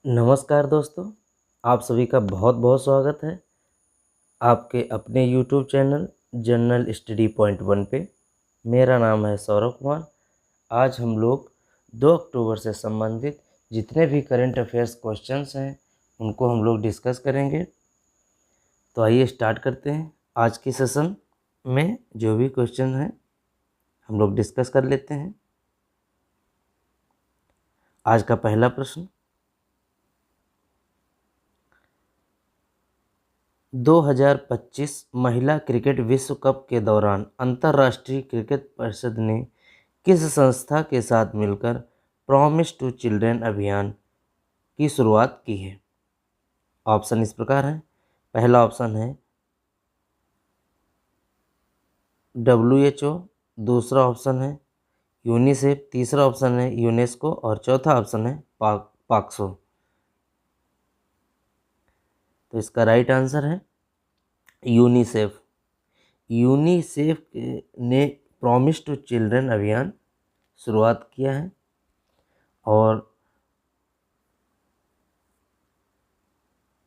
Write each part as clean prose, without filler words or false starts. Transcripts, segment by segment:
नमस्कार दोस्तों, आप सभी का बहुत बहुत स्वागत है आपके अपने YouTube channel general study point 1 पे। मेरा नाम है सौरभ कुमार। आज हम लोग 2 अक्टूबर से संबंधित जितने भी करंट अफेयर्स क्वेश्चंस हैं उनको हम लोग डिस्कस करेंगे। तो आइए स्टार्ट करते हैं। आज की सेशन में जो भी क्वेश्चन हैं हम लोग डिस्कस कर लेते हैं। आज का पहला प्रश्न, 2025 महिला क्रिकेट विश्व कप के दौरान अंतर्राष्ट्रीय क्रिकेट परिषद ने किस संस्था के साथ मिलकर प्रॉमिस टू चिल्ड्रन अभियान की शुरुआत की है? ऑप्शन इस प्रकार है। पहला ऑप्शन है WHO, दूसरा ऑप्शन है यूनिसेफ, तीसरा ऑप्शन है यूनेस्को और चौथा ऑप्शन है पाक्सो। तो इसका राइट आंसर है यूनिसेफ। यूनिसेफ ने प्रॉमिस टू चिल्ड्रन अभियान शुरुआत किया है और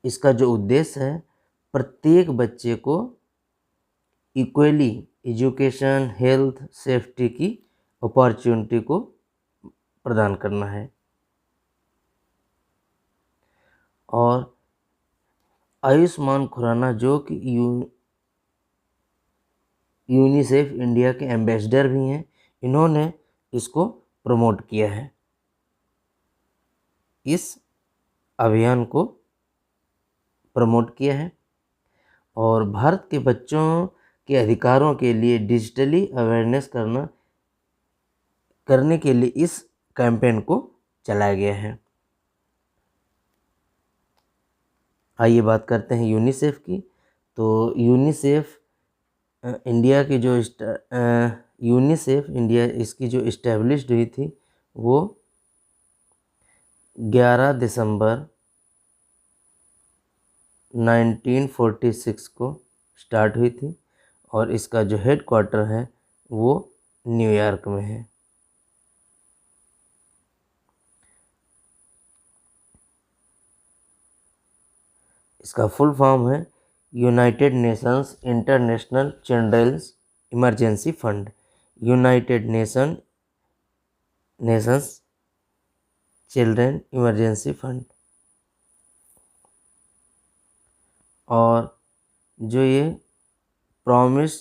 इसका जो उद्देश्य है प्रत्येक बच्चे को इक्वली एजुकेशन, हेल्थ, सेफ्टी की अपॉर्चुनिटी को प्रदान करना है। और आयुष्मान खुराना जो कि यूनिसेफ इंडिया के एम्बेसडर भी हैं, इन्होंने इसको प्रमोट किया है, इस अभियान को प्रमोट किया है। और भारत के बच्चों के अधिकारों के लिए डिजिटली अवेयरनेस करने के लिए इस कैंपेन को चलाया गया है। आइए बात करते हैं यूनिसेफ की। तो यूनिसेफ इंडिया की जो यूनिसेफ इंडिया इसकी जो इस्टेब्लिश्ड हुई थी वो 11 दिसंबर 1946 को स्टार्ट हुई थी और इसका जो हेड क्वार्टर है वो न्यूयॉर्क में है। इसका फुल फॉर्म है United Nations International children's emergency fund. United Nations children emergency fund. और जो ये प्रॉमिस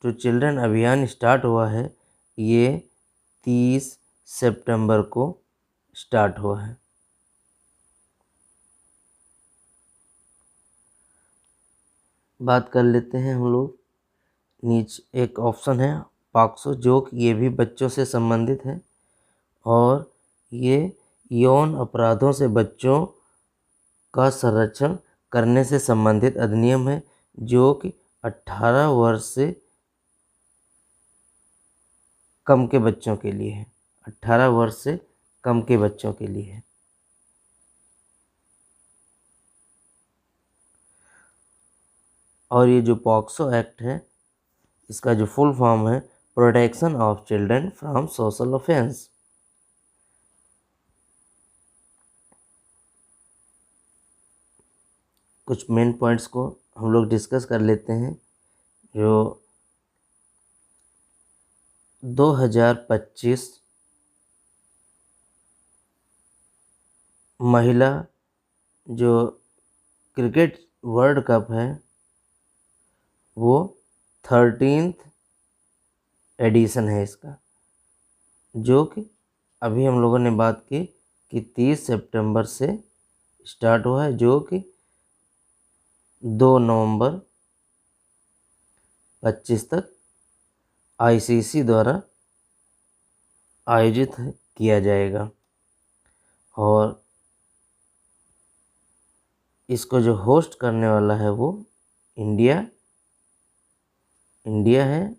टू चिल्ड्रन अभियान स्टार्ट हुआ है ये 30 सितंबर को स्टार्ट हुआ है। बात कर लेते हैं हम लोग, नीचे एक ऑप्शन है पाक्सो जो कि ये भी बच्चों से संबंधित है और ये यौन अपराधों से बच्चों का संरक्षण करने से संबंधित अधिनियम है जो कि 18 वर्ष से कम के बच्चों के लिए है। 18 वर्ष से कम के बच्चों के लिए है। और ये जो पॉक्सो एक्ट है इसका जो फुल फॉर्म है protection of children from social offence. कुछ मेन पॉइंट्स को हम लोग डिस्कस कर लेते हैं। जो 2025 महिला जो क्रिकेट वर्ल्ड कप है वो 13th एडिशन है इसका, जो कि अभी हम लोगों ने बात की कि 30 सितंबर से स्टार्ट हुआ है जो कि 2 नवंबर 25 तक ICC द्वारा आयोजित किया जाएगा। और इसको जो होस्ट करने वाला है वो इंडिया है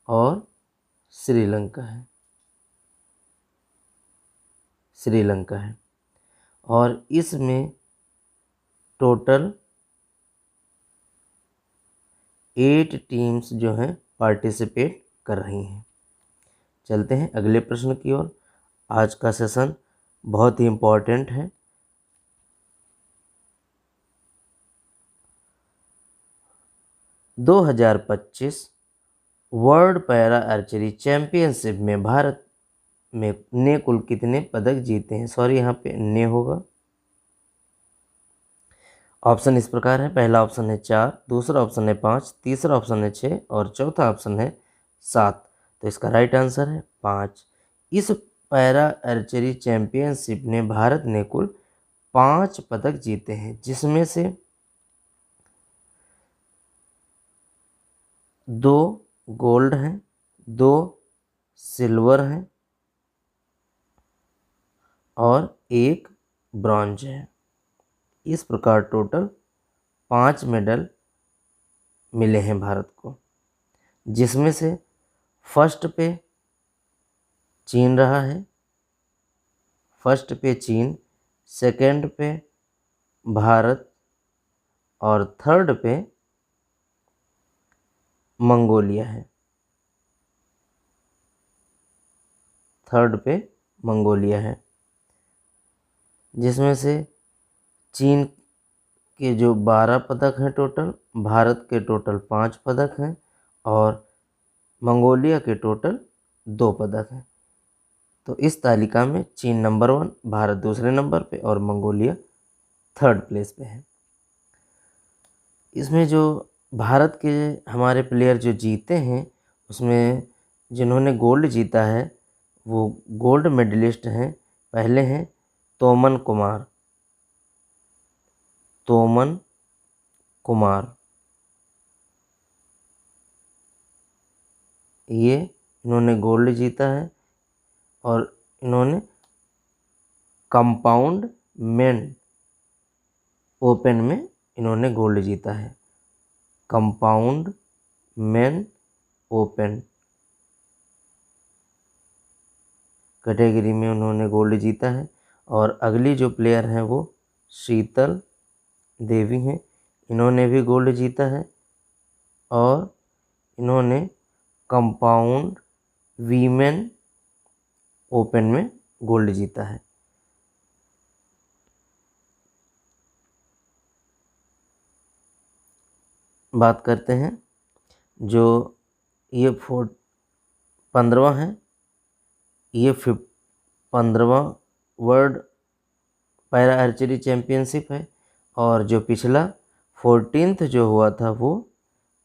और श्रीलंका है। और इसमें टोटल 8 टीम्स जो हैं पार्टिसिपेट कर रही हैं। चलते हैं अगले प्रश्न की ओर। आज का सेशन बहुत ही इम्पोर्टेंट है 2025 वर्ल्ड पैरा आर्चरी चैंपियनशिप में भारत में ने कुल कितने पदक जीते हैं? सॉरी, यहाँ पे ने होगा। ऑप्शन इस प्रकार है। पहला ऑप्शन है 4, दूसरा ऑप्शन है 5, तीसरा ऑप्शन है 6 और चौथा ऑप्शन है 7। तो इसका राइट आंसर है 5। इस पैरा आर्चरी चैंपियनशिप ने भारत ने कुल 5 पदक जीते हैं, जिसमें से 2 गोल्ड हैं, 2 सिल्वर हैं और 1 ब्रॉन्ज है। इस प्रकार टोटल 5 मेडल मिले हैं भारत को, जिसमें से फर्स्ट पे चीन रहा है, फर्स्ट पे चीन, सेकंड पे भारत और थर्ड पे मंगोलिया है। थर्ड पे मंगोलिया है, जिसमें से चीन के जो 12 पदक हैं टोटल, भारत के टोटल 5 पदक हैं और मंगोलिया के टोटल 2 पदक हैं। तो इस तालिका में चीन नंबर 1, भारत दूसरे नंबर पे और मंगोलिया थर्ड प्लेस पे है। इसमें जो भारत के हमारे प्लेयर जो जीते हैं, उसमें जिन्होंने गोल्ड जीता है वो गोल्ड मेडलिस्ट हैं। पहले हैं तोमन कुमार, तोमन कुमार, ये इन्होंने गोल्ड जीता है और इन्होंने कंपाउंड मेन ओपन में इन्होंने गोल्ड जीता है। कंपाउंड मेन ओपन कैटेगरी में उन्होंने गोल्ड जीता है। और अगली जो प्लेयर हैं वो शीतल देवी हैं, इन्होंने भी गोल्ड जीता है और इन्होंने कंपाउंड वीमेन ओपन में गोल्ड जीता है। बात करते हैं जो ये 15वां है, ये 15वां वर्ल्ड पैरा आर्चरी चैम्पियनशिप है और जो पिछला 14th जो हुआ था वो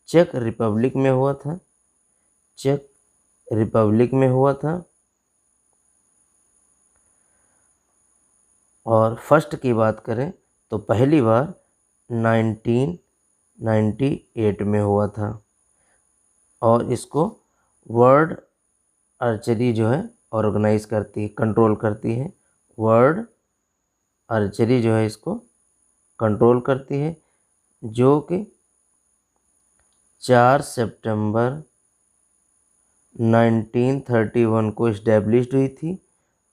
चेक रिपब्लिक में हुआ था, चेक रिपब्लिक में हुआ था। और फर्स्ट की बात करें तो पहली बार 1998 में हुआ था और इसको वर्ल्ड आर्चरी जो है ऑर्गेनाइज करती है, कंट्रोल करती है। वर्ल्ड आर्चरी जो है इसको कंट्रोल करती है, जो कि 4 सितंबर 1931 को इस्टेब्लिश्ड हुई थी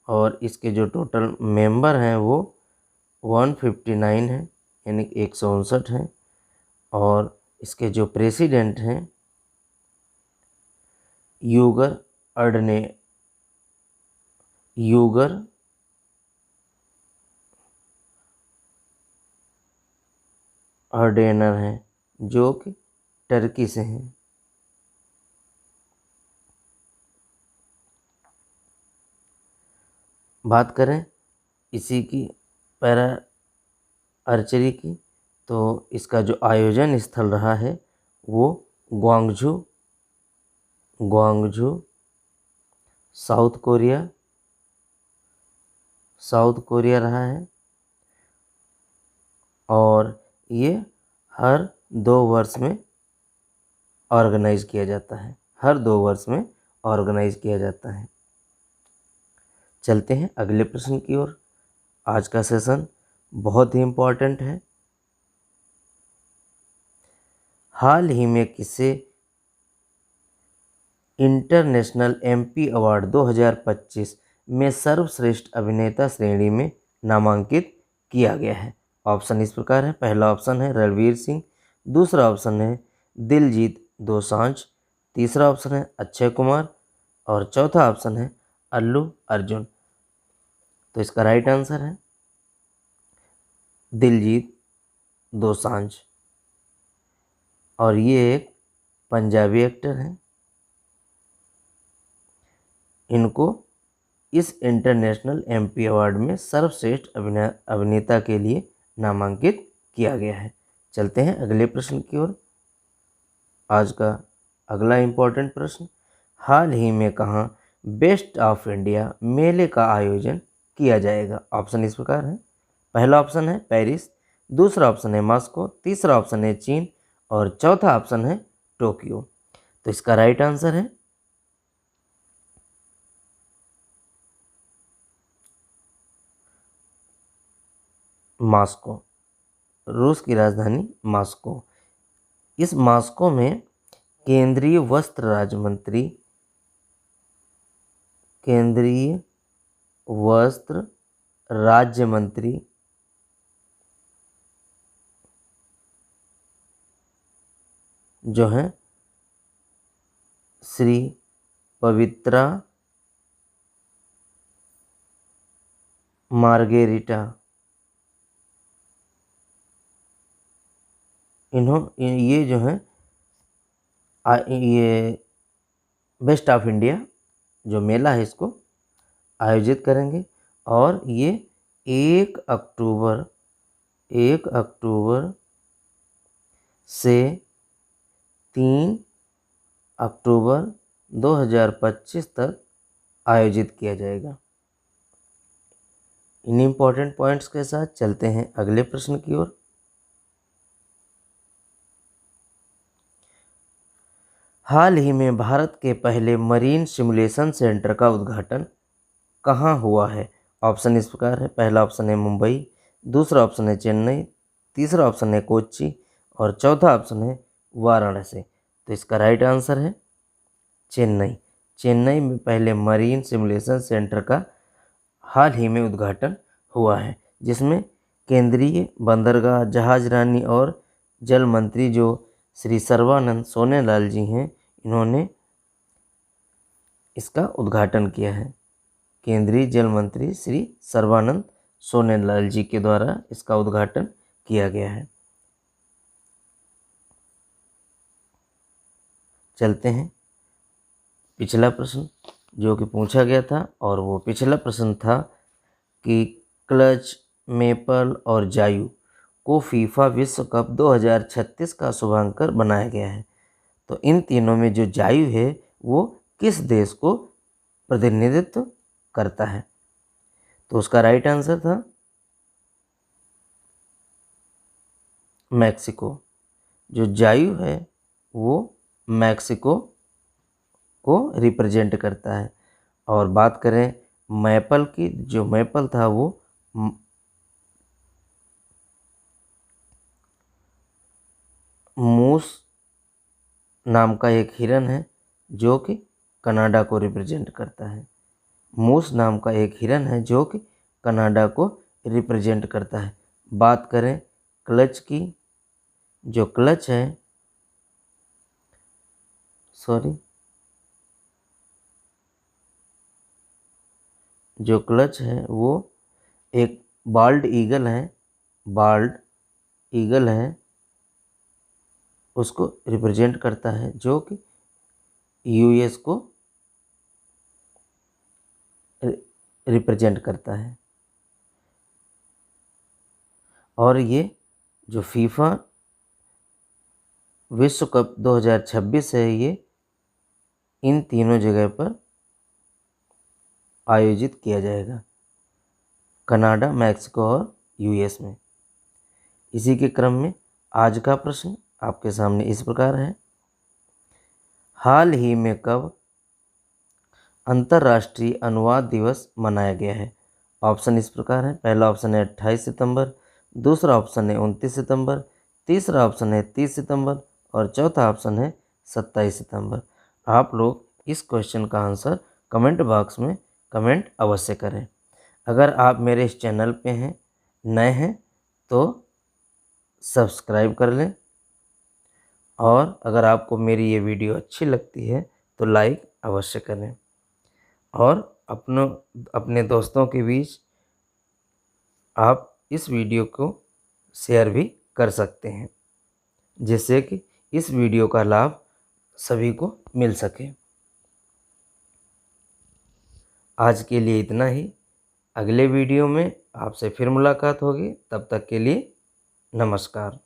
और इसके जो टोटल मेंबर हैं वो 159 हैं, यानी 159 हैं। और इसके जो प्रेसिडेंट हैं यूगर अर्डेनर हैं, जो कि टर्की से हैं। बात करें इसी की पैरा आर्चरी की, तो इसका जो आयोजन स्थल रहा है वो ग्वांगझू साउथ कोरिया रहा है और ये हर 2 वर्ष में ऑर्गेनाइज किया जाता है, हर 2 वर्ष में ऑर्गेनाइज किया जाता है। चलते हैं अगले प्रश्न की ओर। आज का सेशन बहुत ही इम्पोर्टेंट है। हाल ही में किसे इंटरनेशनल एमपी अवार्ड 2025 में सर्वश्रेष्ठ अभिनेता श्रेणी में नामांकित किया गया है? ऑप्शन इस प्रकार है। पहला ऑप्शन है रणवीर सिंह, दूसरा ऑप्शन है दिलजीत दोसांझ, तीसरा ऑप्शन है अक्षय कुमार और चौथा ऑप्शन है अल्लू अर्जुन। तो इसका राइट आंसर है दिलजीत दोसांझ और ये एक पंजाबी एक्टर हैं। इनको इस इंटरनेशनल एम्पी अवार्ड में सर्वश्रेष्ठ अभिनेता के लिए नामांकित किया गया है। चलते हैं अगले प्रश्न की ओर। आज का अगला इम्पोर्टेंट प्रश्न, हाल ही में कहाँ बेस्ट ऑफ इंडिया मेले का आयोजन किया जाएगा? ऑप्शन इस प्रकार है। पहला ऑप्शन है पेरिस, दूसरा ऑप्शन है मॉस्को, तीसरा ऑप्शन है चीन और चौथा ऑप्शन है टोक्यो। तो इसका राइट आंसर है मॉस्को, रूस की राजधानी मॉस्को। इस मॉस्को में केंद्रीय वस्त्र राज्य मंत्री, केंद्रीय वस्त्र राज्य मंत्री जो हैं श्री पवित्रा मार्गेरिटा, ये जो हैं ये बेस्ट ऑफ इंडिया जो मेला है इसको आयोजित करेंगे और ये 1 अक्टूबर से 3 अक्टूबर 2025 तक आयोजित किया जाएगा। इन इम्पोर्टेंट पॉइंट्स के साथ चलते हैं अगले प्रश्न की ओर। हाल ही में भारत के पहले मरीन सिमुलेशन सेंटर का उद्घाटन कहाँ हुआ है? ऑप्शन इस प्रकार है। पहला ऑप्शन है मुंबई, दूसरा ऑप्शन है चेन्नई, तीसरा ऑप्शन है कोच्चि और चौथा ऑप्शन है वाराणसी। तो इसका राइट आंसर है चेन्नई। चेन्नई में पहले मरीन सिमुलेशन सेंटर का हाल ही में उद्घाटन हुआ है, जिसमें केंद्रीय बंदरगाह, जहाजरानी और जल मंत्री जो श्री सर्बानंद सोनोवाल जी हैं, इन्होंने इसका उद्घाटन किया है। केंद्रीय जल मंत्री श्री सर्बानंद सोनोवाल जी के द्वारा इसका उद्घाटन किया गया है। चलते हैं पिछला प्रश्न जो कि पूछा गया था, और वो पिछला प्रश्न था कि क्लच, मेपल और जायू को फीफा विश्व कप 2036 का शुभांकर बनाया गया है। तो इन तीनों में जो जायू है वो किस देश को प्रतिनिधित्व करता है? तो उसका राइट आंसर था मैक्सिको। जो जायू है वो मैक्सिको को रिप्रेजेंट करता है। और बात करें मैपल की, जो मैपल था वो मूस नाम का एक हिरन है जो कि कनाडा को रिप्रेजेंट करता है। मूस नाम का एक हिरन है जो कि कनाडा को रिप्रेजेंट करता है। बात करें क्लच की, जो क्लच है जो क्लच है वो एक बाल्ड ईगल है, उसको रिप्रेजेंट करता है, जो कि यूएस को रिप्रेजेंट करता है। और ये जो फीफा विश्व कप 2026 है, ये इन तीनों जगह पर आयोजित किया जाएगा, कनाडा, मैक्सिको और यूएस में। इसी के क्रम में आज का प्रश्न आपके सामने इस प्रकार है, हाल ही में कब अंतर्राष्ट्रीय अनुवाद दिवस मनाया गया है? ऑप्शन इस प्रकार है। पहला ऑप्शन है 28 सितंबर, दूसरा ऑप्शन है 29 सितंबर, तीसरा ऑप्शन है 30 सितंबर और चौथा ऑप्शन है 27 सितंबर। आप लोग इस क्वेश्चन का आंसर कमेंट बॉक्स में कमेंट अवश्य करें। अगर आप मेरे इस चैनल पे हैं, नए हैं, तो सब्सक्राइब कर लें, और अगर आपको मेरी ये वीडियो अच्छी लगती है तो लाइक अवश्य करें, और अपने दोस्तों के बीच आप इस वीडियो को शेयर भी कर सकते हैं, जिससे कि इस वीडियो का लाभ सभी को मिल सके। आज के लिए इतना ही। अगले वीडियो में आपसे फिर मुलाकात होगी। तब तक के लिए नमस्कार।